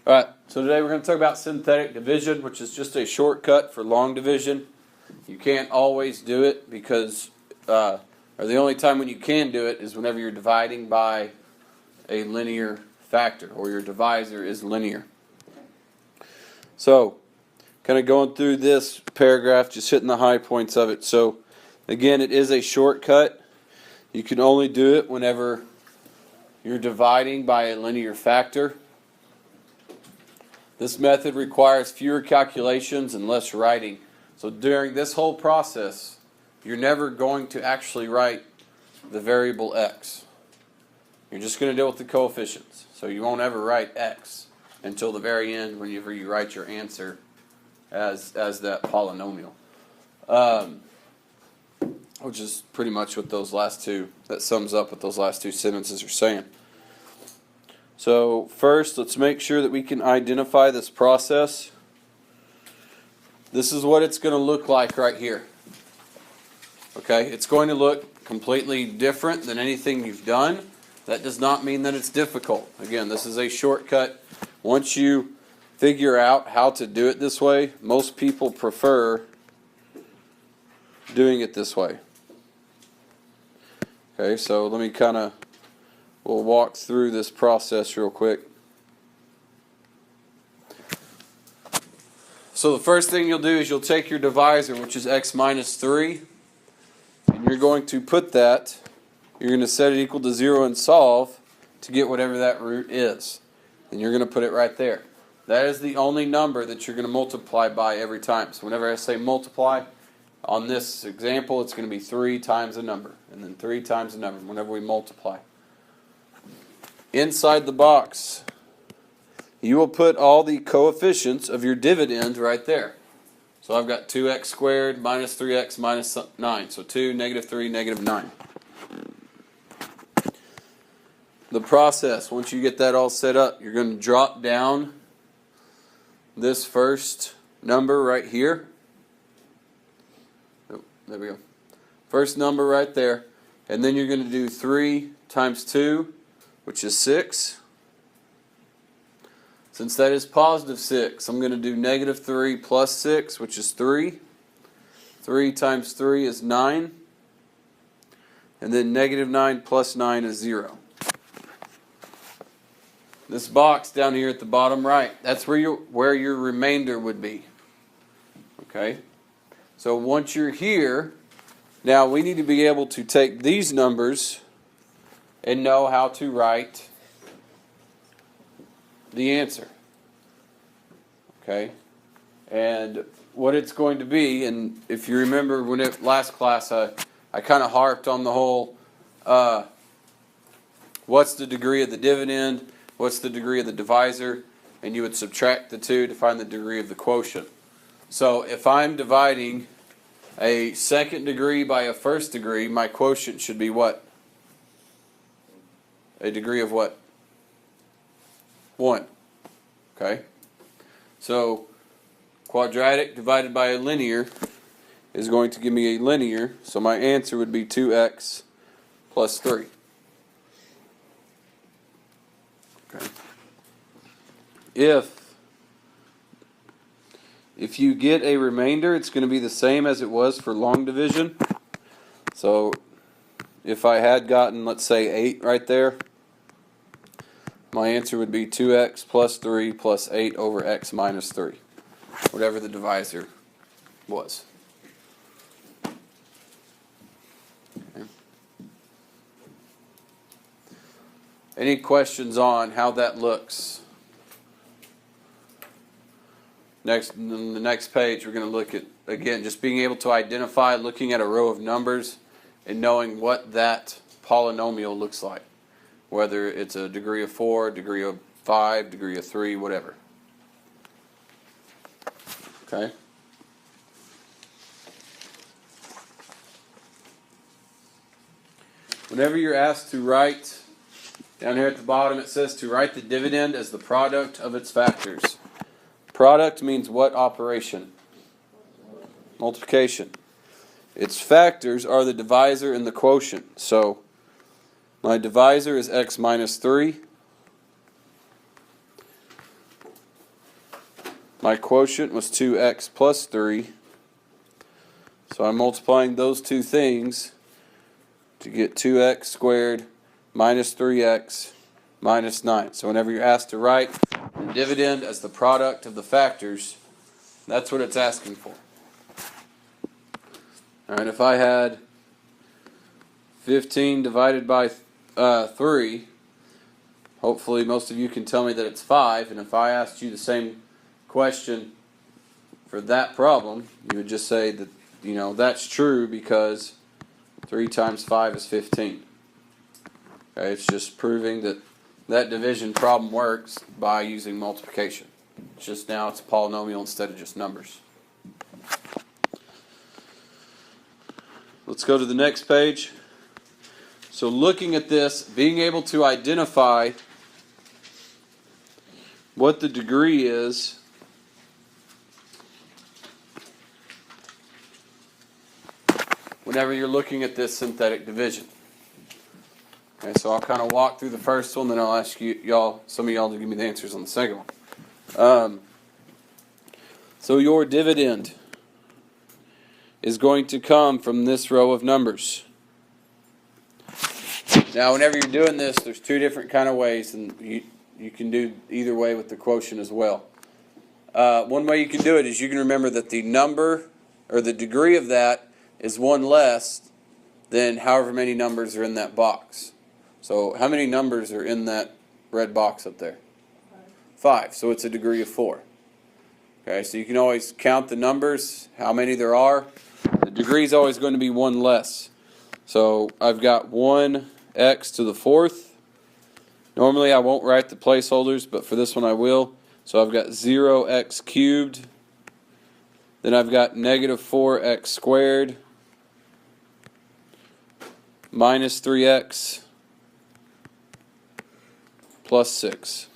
Alright, so today we're going to talk about synthetic division, which is just a shortcut for long division. You can't always do it because, or the only time when you can do it is whenever you're dividing by a linear factor, or your divisor is linear. So, kind of going through this paragraph, just hitting the high points of it. So, again, it is a shortcut. You can only do it whenever you're dividing by a linear factor. This method requires fewer calculations and less writing. So during this whole process, you're never going to actually write the variable x. You're just going to deal with the coefficients. So you won't ever write x until the very end whenever you write your answer as that polynomial. Which is pretty much what those last two, that sums up what those last two sentences are saying. So first, let's make sure that we can identify this process. This is what it's going to look like right here. Okay, it's going to look completely different than anything you've done. That does not mean that it's difficult. Again, this is a shortcut. Once you figure out how to do it this way, most people prefer doing it this way. Okay, so let me we'll walk through this process real quick. So the first thing you'll do is you'll take your divisor, which is x minus 3, and you're going to put that, you're going to set it equal to 0 and solve to get whatever that root is. And you're going to put it right there. That is the only number that you're going to multiply by every time. So whenever I say multiply, on this example, it's going to be 3 times a number, and then 3 times a number whenever we multiply. Inside the box, you will put all the coefficients of your dividend right there. So I've got 2x squared minus 3x minus 9. So 2, negative 3, negative 9. The process, once you get that all set up, you're going to drop down this first number right here. Oh, there we go. First number right there. And then you're going to do 3 times 2, which is 6. Since that is positive 6, I'm going to do negative 3 plus 6, which is 3. 3 times 3 is 9. And then negative 9 plus 9 is 0. This box down here at the bottom right, that's where your remainder would be. Okay? So once you're here, now we need to be able to take these numbers and know how to write the answer. Okay? And what it's going to be, and if you remember last class, I kind of harped on the whole, what's the degree of the dividend, what's the degree of the divisor, and you would subtract the two to find the degree of the quotient. So if I'm dividing a second degree by a first degree, my quotient should be what? A degree of what? 1. Okay? So, quadratic divided by a linear is going to give me a linear, so my answer would be 2x plus 3. Okay. If you get a remainder, it's going to be the same as it was for long division. So, if I had gotten, let's say, 8 right there, my answer would be 2x plus 3 plus 8 over x minus 3, whatever the divisor was. Okay. Any questions on how that looks? Next, on the next page, we're going to look at, again, just being able to identify, looking at a row of numbers and knowing what that polynomial looks like. Whether it's a degree of 4, degree of 5, degree of 3, whatever. Okay? Whenever you're asked to write, down here at the bottom it says to write the dividend as the product of its factors. Product means what operation? Multiplication. Its factors are the divisor and the quotient. So, my divisor is x minus 3. My quotient was 2x plus 3. So I'm multiplying those two things to get 2x squared minus 3x minus 9. So whenever you're asked to write the dividend as the product of the factors, that's what it's asking for. Alright, if I had 15 divided by 3, hopefully most of you can tell me that it's 5, and if I asked you the same question for that problem, you would just say that, that's true because 3 times 5 is 15. Okay, it's just proving that that division problem works by using multiplication. It's just now it's a polynomial instead of just numbers. Let's go to the next page. So looking at this, being able to identify what the degree is whenever you're looking at this synthetic division. Okay, so I'll kind of walk through the first one, then I'll ask some of y'all to give me the answers on the second one. So your dividend is going to come from this row of numbers. Now, whenever you're doing this, there's two different kind of ways, and you can do either way with the quotient as well. One way you can do it is you can remember that the number, or the degree of that, is one less than however many numbers are in that box. So how many numbers are in that red box up there? 5. So it's a degree of 4. Okay, so you can always count the numbers, how many there are. The degree is always going to be one less. So I've got 1x to the 4th. Normally I won't write the placeholders, but for this one I will. So I've got 0x cubed. Then I've got negative 4x squared minus 3x plus 6.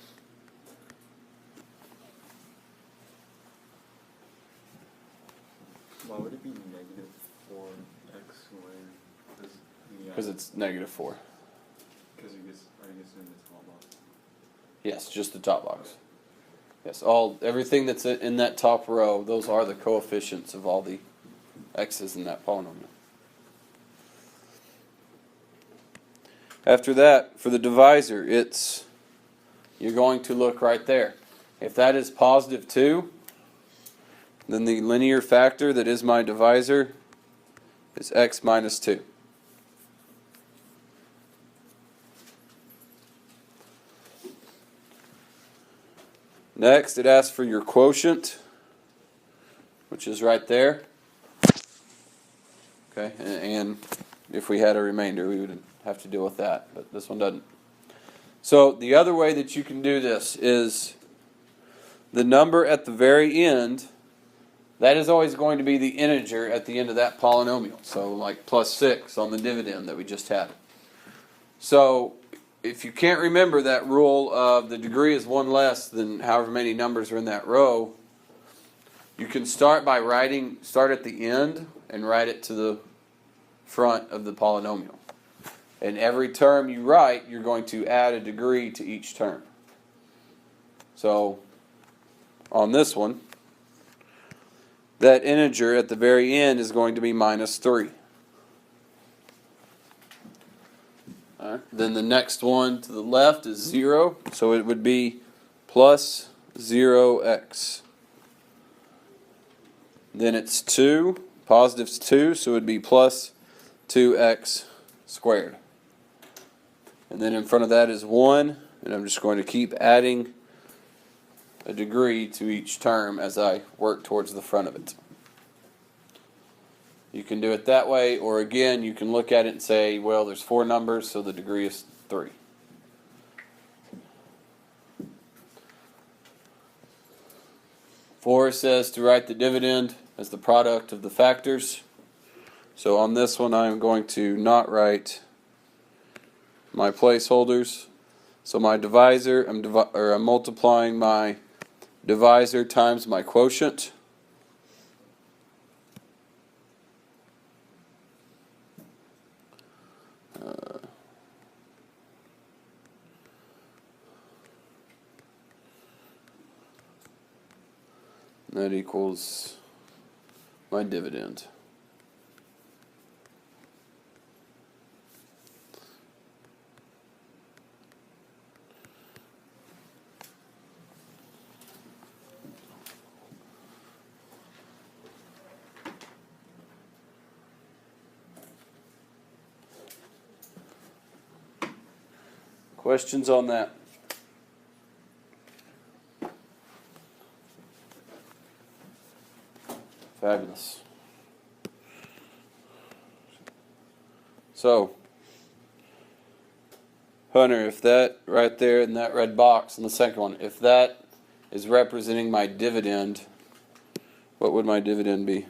Why would it be negative 4x squared? Because it's negative 4. Because are you guessing the top box? Yes, just the top box. Yes, everything that's in that top row, those are the coefficients of all the x's in that polynomial. After that, for the divisor, you're going to look right there. If that is positive 2, then the linear factor that is my divisor is x minus 2. Next, it asks for your quotient, which is right there. Okay, and if we had a remainder, we would have to deal with that, but this one doesn't. So the other way that you can do this is the number at the very end, that is always going to be the integer at the end of that polynomial. So like plus 6 on the dividend that we just had. So if you can't remember that rule of the degree is one less than however many numbers are in that row, you can start by start at the end and write it to the front of the polynomial. And every term you write, you're going to add a degree to each term. So on this one, that integer at the very end is going to be minus 3. Then the next one to the left is 0, so it would be plus 0x. Then it's 2, positive's 2, so it would be plus 2x squared. And then in front of that is 1, and I'm just going to keep adding a degree to each term as I work towards the front of it. You can do it that way, or again, you can look at it and say, well, there's 4 numbers, so the degree is 3. Four says to write the dividend as the product of the factors. So on this one, I'm going to not write my placeholders. So my divisor, I'm multiplying my divisor times my quotient. That equals my dividend. Questions on that? Fabulous. So, Hunter, if that right there in that red box in the second one, if that is representing my dividend, what would my dividend be?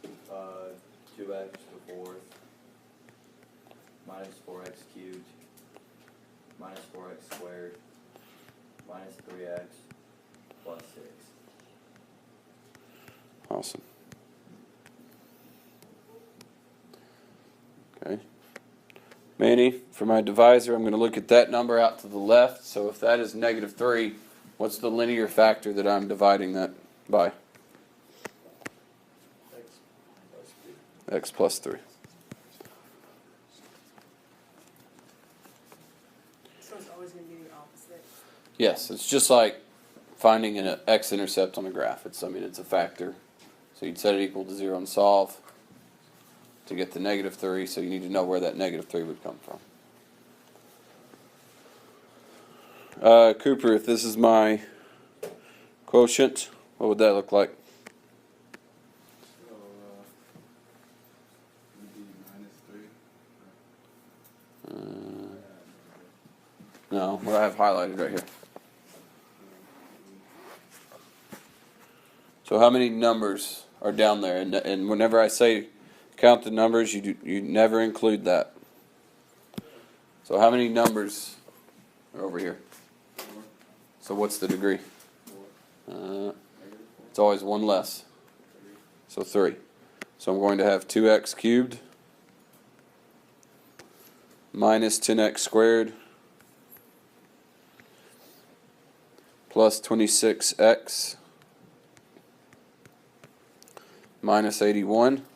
2x to the fourth minus 4x cubed minus 4x squared minus 3x plus 6. Awesome. Okay. Manny, for my divisor, I'm going to look at that number out to the left. So if that is -3, what's the linear factor that I'm dividing that by? X plus 3. So it's always going to be the opposite. Yes, it's just like finding an x-intercept on a graph. It's a factor. So you'd set it equal to 0 and solve to get the -3, so you need to know where that -3 would come from. Cooper, if this is my quotient, what would that look like? So, would be -3. No, what I have highlighted right here. So how many numbers are down there? And whenever I say count the numbers, you never include that. So how many numbers are over here? 4. So what's the degree? 4. It's always one less. So 3. So I'm going to have 2x cubed minus 10x squared plus 26x minus 81.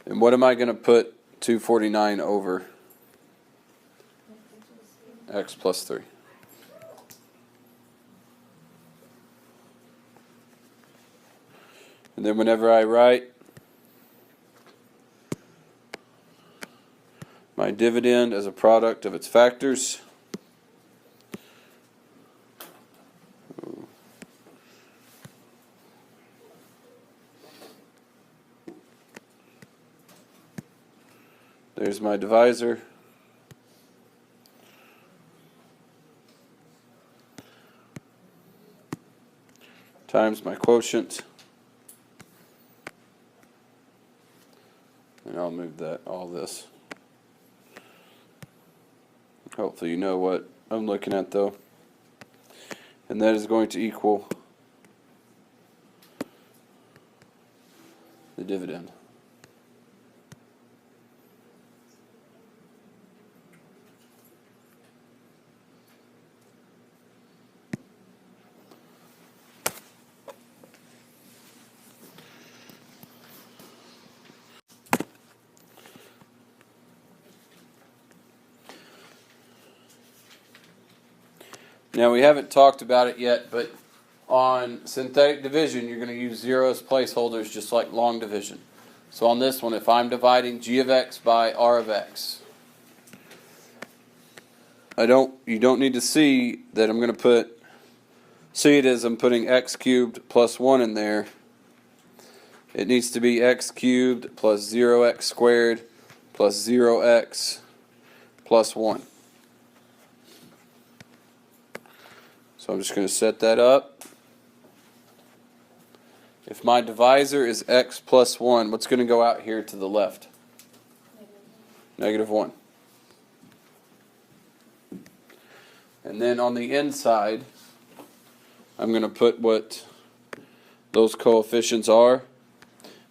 And what am I going to put 249 over? X plus 3. And then whenever I write my dividend as a product of its factors, there's my divisor. Times my quotient. And I'll move all this. Hopefully you know what I'm looking at though. And that is going to equal the dividend. Now we haven't talked about it yet, but on synthetic division, you're going to use 0 as placeholders just like long division. So on this one, if I'm dividing g of x by r of x, you don't need to see that I'm going to see it as I'm putting x cubed plus 1 in there. It needs to be x cubed plus 0x squared plus 0x plus 1. So I'm just going to set that up. If my divisor is x plus 1, what's going to go out here to the left? -1. And then on the inside, I'm going to put what those coefficients are,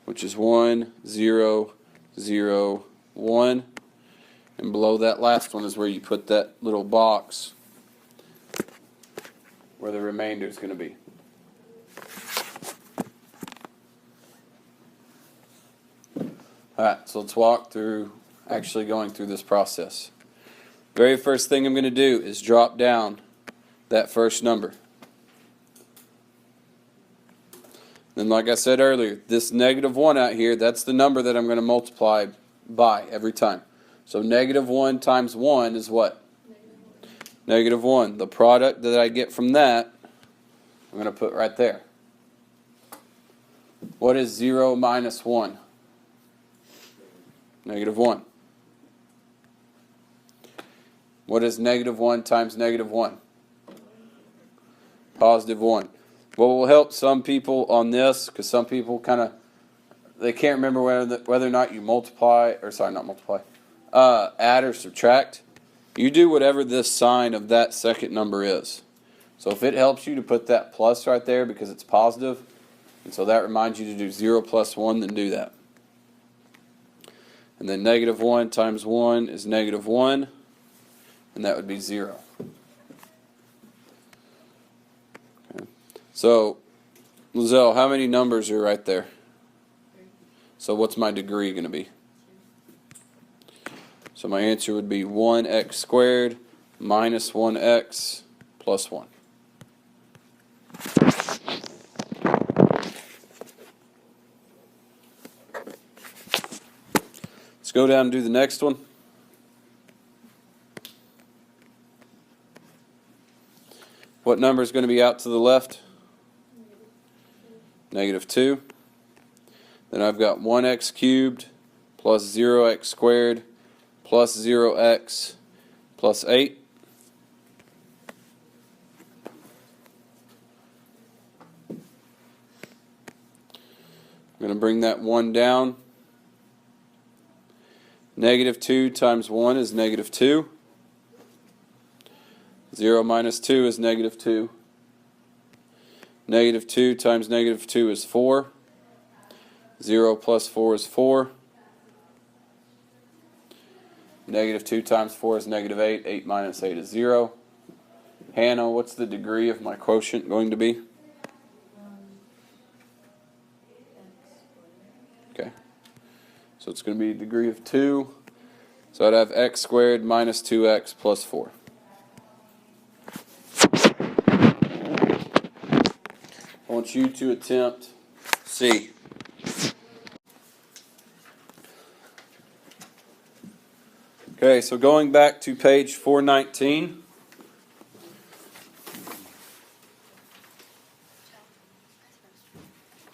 which is 1, 0, 0, 1. And below that last one is where you put that little box where the remainder is going to be. Alright, so let's walk through actually going through this process. Very first thing I'm going to do is drop down that first number. Then like I said earlier, this -1 out here, that's the number that I'm going to multiply by every time. So -1 times 1 is what? -1. The product that I get from that, I'm going to put right there. What is 0 minus 1? -1. What is -1 times -1? +1. What will help some people on this, because some people they can't remember whether or not you add or subtract. You do whatever this sign of that second number is. So if it helps you to put that plus right there because it's positive, and so that reminds you to do 0 plus 1, then do that. And then -1 times 1 is -1, and that would be 0. Okay. So, Lizelle, how many numbers are right there? So what's my degree going to be? So my answer would be 1x squared minus 1x plus 1. Let's go down and do the next one. What number is going to be out to the left? -2. Then I've got 1x cubed plus 0x squared plus 0x plus 8. I'm going to bring that 1 down. -2 times 1 is -2. 0 minus 2 is -2. -2 times -2 is 4. 0 plus 4 is 4. -2 times 4 is -8. 8 minus 8 is 0. Hannah, what's the degree of my quotient going to be? Okay. So it's going to be a degree of 2. So I'd have x squared minus 2x plus 4. I want you to attempt C. Okay, so going back to page 419.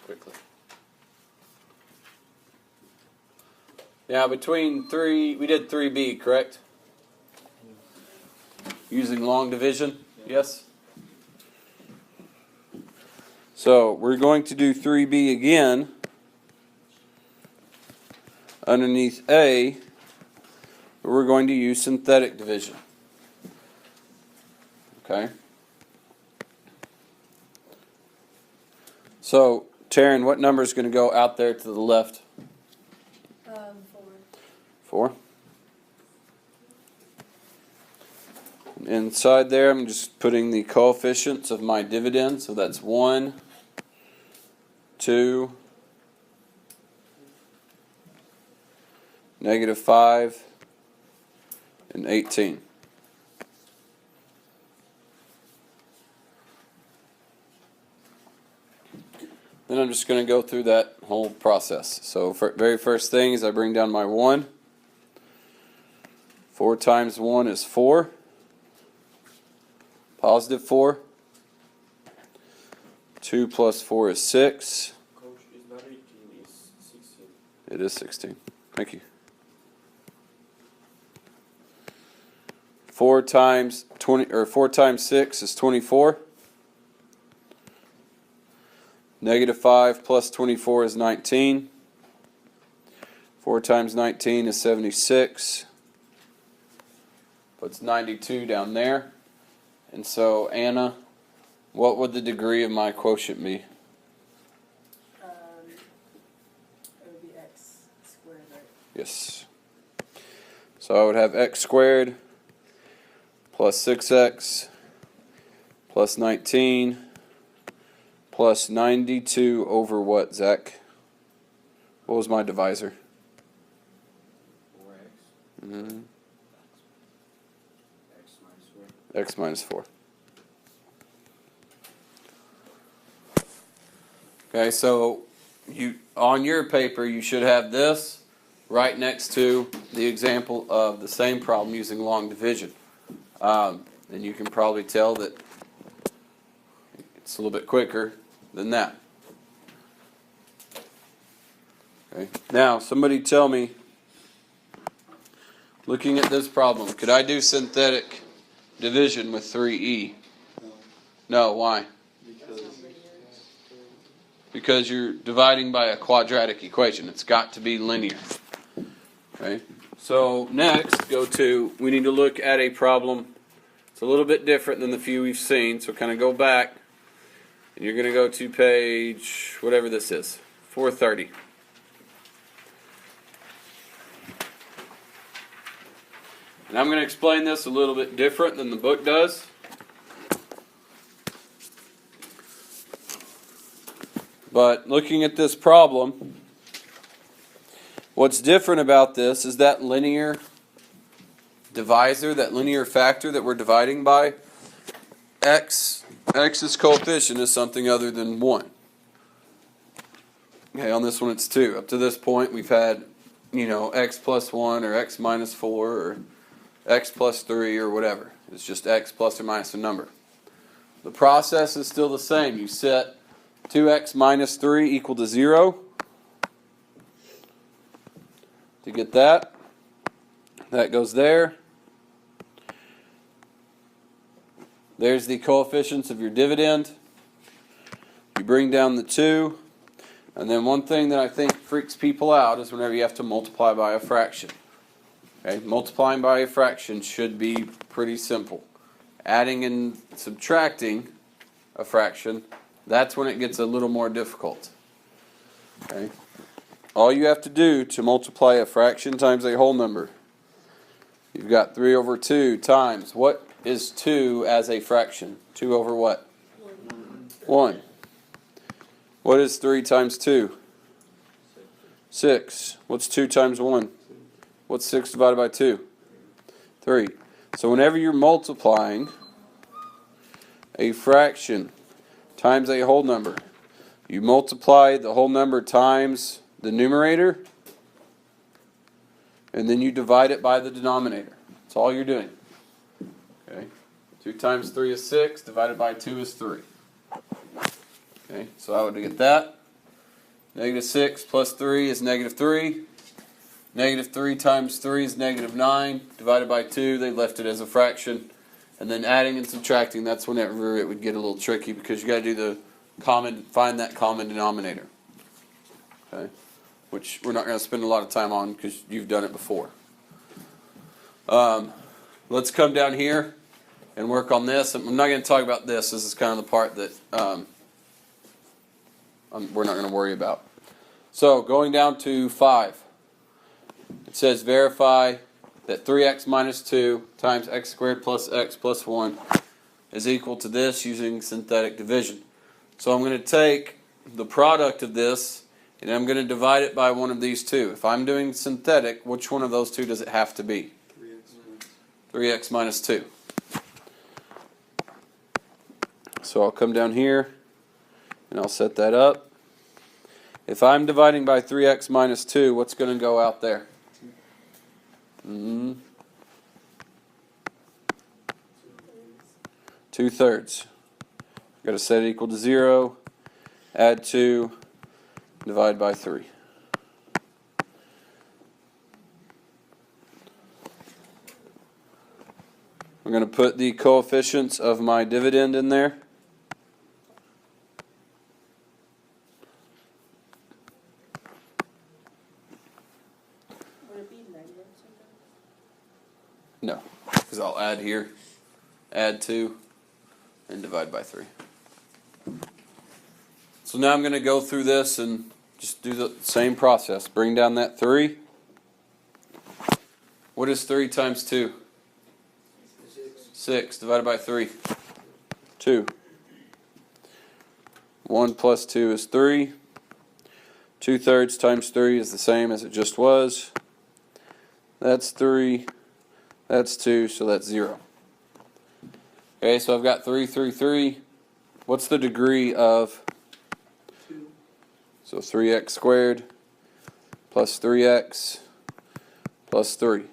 Quickly. Now between we did 3B, correct? Using long division, yes? So we're going to do 3B again. Underneath A, we're going to use synthetic division. Okay? So, Taryn, what number is going to go out there to the left? 4. 4. Inside there, I'm just putting the coefficients of my dividend. So that's 1, 2, -5, and 18. Then I'm just going to go through that whole process. So very first thing is I bring down my 1. 4 times 1 is 4. Positive 4. 2 plus 4 is 6. Coach, it's not 18, it's 16. It is 16. Thank you. 4 times 6 is 24. -5 plus 24 is 19. 4 times 19 is 76. Puts 92 down there. And so, Anna, what would the degree of my quotient be? It would be x squared, right? Yes. So I would have x squared plus 6x plus 19 plus 92 over what, Zach? What was my divisor? 4x. Mm-hmm. X minus 4. X minus 4. Okay, so you on your paper you should have this right next to the example of the same problem using long division. And you can probably tell that it's a little bit quicker than that. Okay. Now, somebody tell me, looking at this problem, could I do synthetic division with 3e? No, why? Because you're dividing by a quadratic equation. It's got to be linear. Okay. So next, we need to look at a problem. It's a little bit different than the few we've seen. So kind of go back, and you're going to go to page, whatever this is, 430. And I'm going to explain this a little bit different than the book does. But looking at this problem, what's different about this is that linear divisor, that linear factor that we're dividing by. X's coefficient is something other than 1. Okay, on this one it's 2. Up to this point we've had, x plus 1 or x minus 4 or x plus 3 or whatever. It's just x plus or minus a number. The process is still the same. You set 2x minus 3 equal to 0. To get that, that goes there. There's the coefficients of your dividend. You bring down the 2. And then one thing that I think freaks people out is whenever you have to multiply by a fraction. Okay, multiplying by a fraction should be pretty simple. Adding and subtracting a fraction, that's when it gets a little more difficult. Okay? All you have to do to multiply a fraction times a whole number, you've got 3 over 2 times, what is 2 as a fraction? 2 over what? 1. What is 3 times 2? 6. What's 2 times 1? What's 6 divided by 2? 3. So whenever you're multiplying a fraction times a whole number, you multiply the whole number times the numerator, and then you divide it by the denominator. That's all you're doing. Okay? 2 times 3 is 6, divided by 2 is 3. Okay, so I would get that. Negative 6 plus 3 is negative 3. Negative 3 times 3 is negative 9. Divided by 2, they left it as a fraction. And then adding and subtracting, that's whenever it would get a little tricky because you got to do find that common denominator. Okay, which we're not going to spend a lot of time on because you've done it before. Let's come down here and work on this. I'm not going to talk about this. This is kind of the part that we're not going to worry about. So going down to 5, it says verify that 3x minus 2 times x squared plus x plus 1 is equal to this using synthetic division. So I'm going to take the product of this and I'm going to divide it by one of these two. If I'm doing synthetic, which one of those two does it have to be? 3x minus 2. So I'll come down here and I'll set that up. If I'm dividing by 3x minus 2, what's going to go out there? 2/3. I've got to set it equal to 0, add 2, divide by 3. I'm going to put the coefficients of my dividend in there. Would it be negative something? No, because I'll add here, add 2, and divide by 3. So now I'm going to go through this and just do the same process. Bring down that 3. What is 3 times 2? 6 divided by 3. 2. 1 plus 2 is 3. 2/3 times 3 is the same as it just was. That's 3. That's 2, so that's 0. Okay, so I've got 3, 3, 3. What's the degree of? 2. So 3x squared plus 3x plus 3.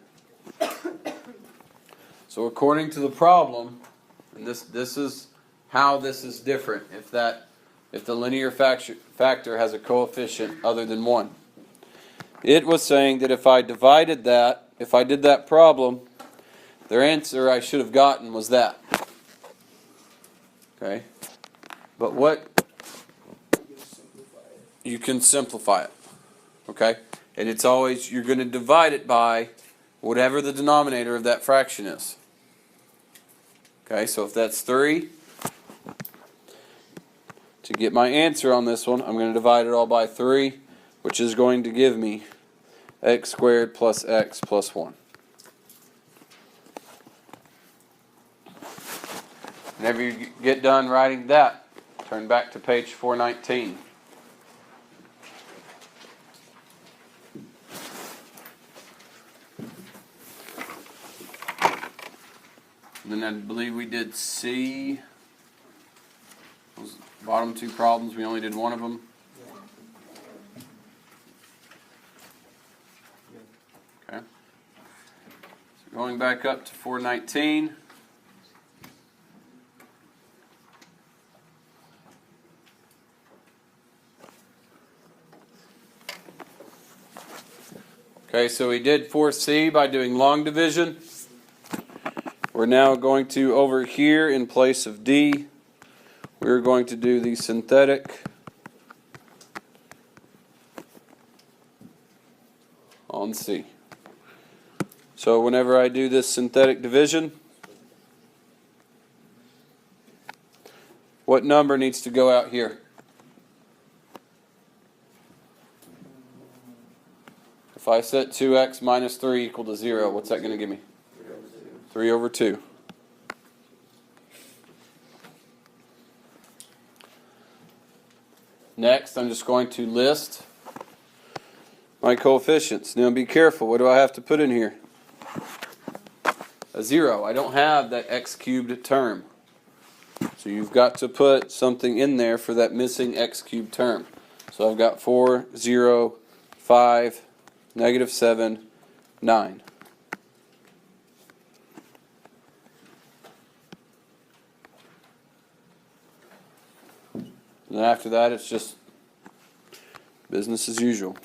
So according to the problem, and this is how this is different, if the linear factor has a coefficient other than 1. It was saying that if I did that problem, their answer I should have gotten was that. Okay? But what? You can simplify it. Okay? And it's always, you're going to divide it by whatever the denominator of that fraction is. Okay, so if that's 3, to get my answer on this one, I'm going to divide it all by 3, which is going to give me x squared plus x plus 1. Whenever you get done writing that, turn back to page 419. And then I believe we did C. Those bottom two problems, we only did one of them. Okay. So going back up to 419. Okay, so we did 4C by doing long division. We're now going to, over here in place of D, we're going to do the synthetic on C. So whenever I do this synthetic division, what number needs to go out here? If I set 2x minus 3 equal to 0, what's that going to give me? 3 over 2. Next, I'm just going to list my coefficients. Now be careful. What do I have to put in here? A 0. I don't have that x cubed term. So you've got to put something in there for that missing x cubed term. So I've got 4, 0, 5, negative 7, 9. And then after that, it's just business as usual.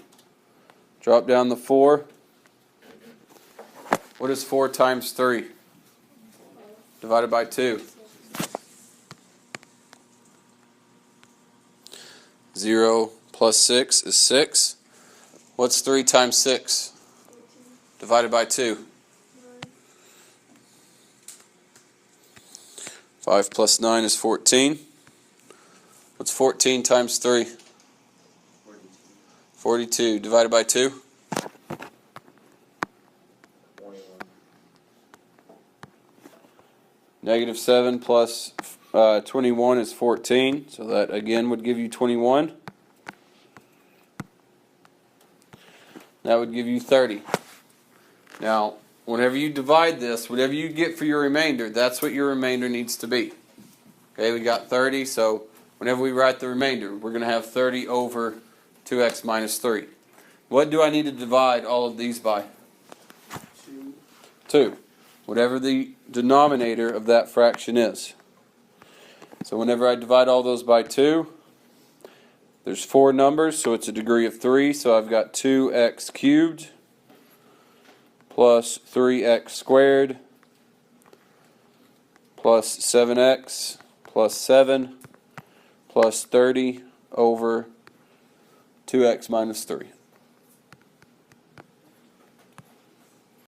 Drop down the 4. What is 4 times 3? Divided by 2. 0 plus 6 is 6. What's 3 times 6? Divided by 2. 5 plus 9 is 14. What's 14 times 3? 42. Divided by 2? 21. Negative 7 plus 21 is 14. So that again would give you 21. That would give you 30. Now, whenever you divide this, whatever you get for your remainder, that's what your remainder needs to be. Okay, we got 30, so whenever we write the remainder, we're going to have 30 over 2x minus 3. What do I need to divide all of these by? 2. Whatever the denominator of that fraction is. So whenever I divide all those by 2, there's 4 numbers, so it's a degree of 3. So I've got 2x cubed plus 3x squared plus 7x plus 7 plus 30 over 2x minus 3.